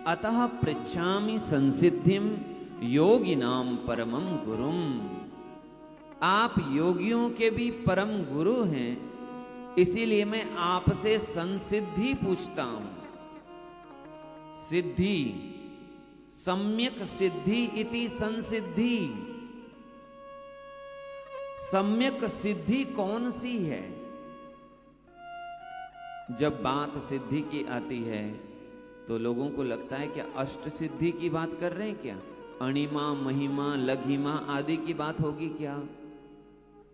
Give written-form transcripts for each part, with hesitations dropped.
अतः पृच्छामि संसिद्धिम योगिनाम परमं गुरुम। आप योगियों के भी परम गुरु हैं, इसीलिए मैं आपसे संसिद्धि पूछता हूं। सिद्धि, सम्यक सिद्धि इति संसिद्धि। सम्यक सिद्धि कौन सी है? जब बात सिद्धि की आती है तो लोगों को लगता है कि अष्ट सिद्धि की बात कर रहे हैं क्या? अणिमा, महिमा, लघिमा आदि की बात होगी क्या?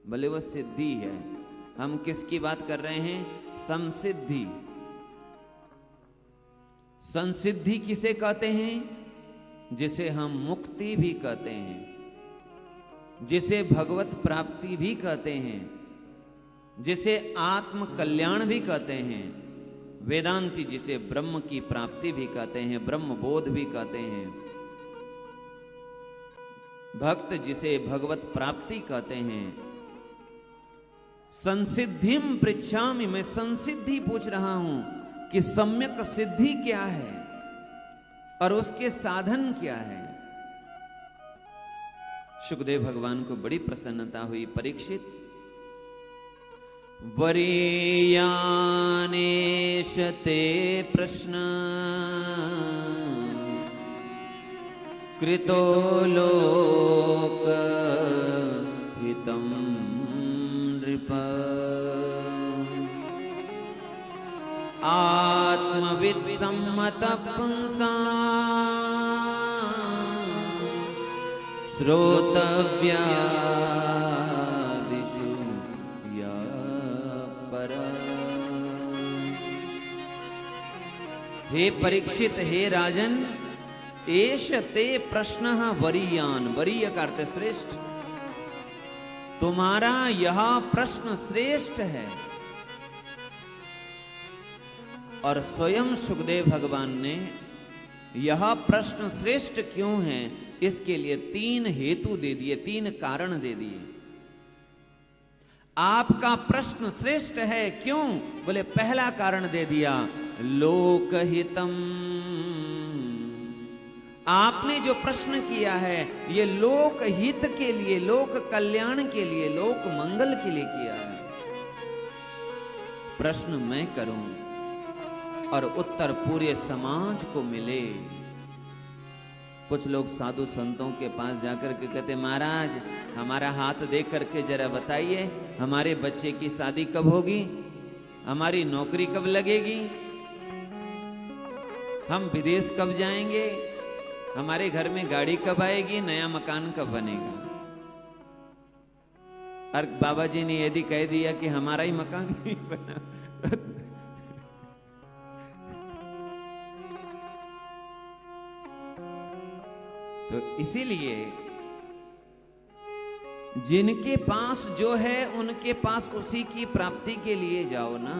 भले वो सिद्धि है, हम किसकी बात कर रहे हैं? संसिद्धि। संसिद्धि किसे कहते हैं? जिसे हम मुक्ति भी कहते हैं, जिसे भगवत प्राप्ति भी कहते हैं, जिसे आत्म कल्याण भी कहते हैं। वेदांती जिसे ब्रह्म की प्राप्ति भी कहते हैं, ब्रह्म बोध भी कहते हैं। भक्त जिसे भगवत प्राप्ति कहते हैं। संसिद्धिम पृच्छामि, मैं संसिद्धि पूछ रहा हूं कि सम्यक सिद्धि क्या है और उसके साधन क्या है। सुखदेव भगवान को बड़ी प्रसन्नता हुई। परीक्षित, वरीयानेश ते प्रश्न कृतो लोक हितम नृप आत्मविद सम्मत पुंसा श्रोतव्यादिषु या परा। हे परीक्षित, हे राजन, एष ते प्रश्नः वरीयान। वरीय का अर्थ श्रेष्ठ। तुम्हारा यह प्रश्न श्रेष्ठ है। और स्वयं सुखदेव भगवान ने यह प्रश्न श्रेष्ठ क्यों है, इसके लिए 3 हेतु दे दिए, 3 कारण दे दिए। आपका प्रश्न श्रेष्ठ है क्यों? बोले पहला कारण दे दिया, लोकहितम। आपने जो प्रश्न किया है ये लोक हित के लिए, लोक कल्याण के लिए, लोक मंगल के लिए किया है। प्रश्न मैं करूं और उत्तर पूरे समाज को मिले। कुछ लोग साधु संतों के पास जाकर के कहते, महाराज हमारा हाथ देख करके जरा बताइए, हमारे बच्चे की शादी कब होगी, हमारी नौकरी कब लगेगी, हम विदेश कब जाएंगे, हमारे घर में गाड़ी कब आएगी, नया मकान कब बनेगा। और बाबा जी ने यदि कह दिया कि हमारा ही मकान नहीं बना, तो इसीलिए जिनके पास जो है उनके पास उसी की प्राप्ति के लिए जाओ ना।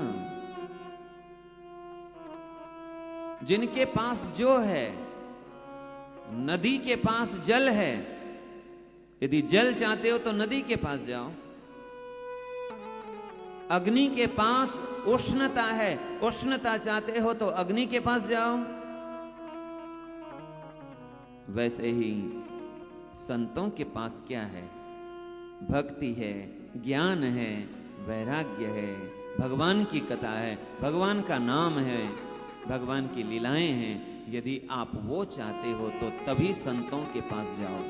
जिनके पास जो है, नदी के पास जल है, यदि जल चाहते हो तो नदी के पास जाओ। अग्नि के पास उष्णता है, उष्णता चाहते हो तो अग्नि के पास जाओ। वैसे ही संतों के पास क्या है? भक्ति है, ज्ञान है, वैराग्य है, भगवान की कथा है, भगवान का नाम है, भगवान की लीलाएं हैं। यदि आप वो चाहते हो तो तभी संतों के पास जाओ।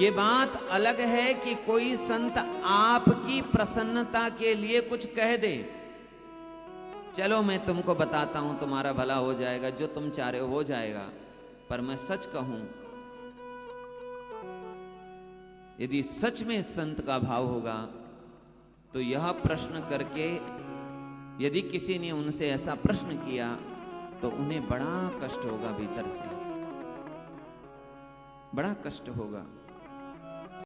ये बात अलग है कि कोई संत आपकी प्रसन्नता के लिए कुछ कह दे, चलो मैं तुमको बताता हूं, तुम्हारा भला हो जाएगा, जो तुम चाह रहे हो जाएगा। पर मैं सच कहूं, यदि सच में संत का भाव होगा तो यह प्रश्न करके, यदि किसी ने उनसे ऐसा प्रश्न किया तो उन्हें बड़ा कष्ट होगा, भीतर से बड़ा कष्ट होगा।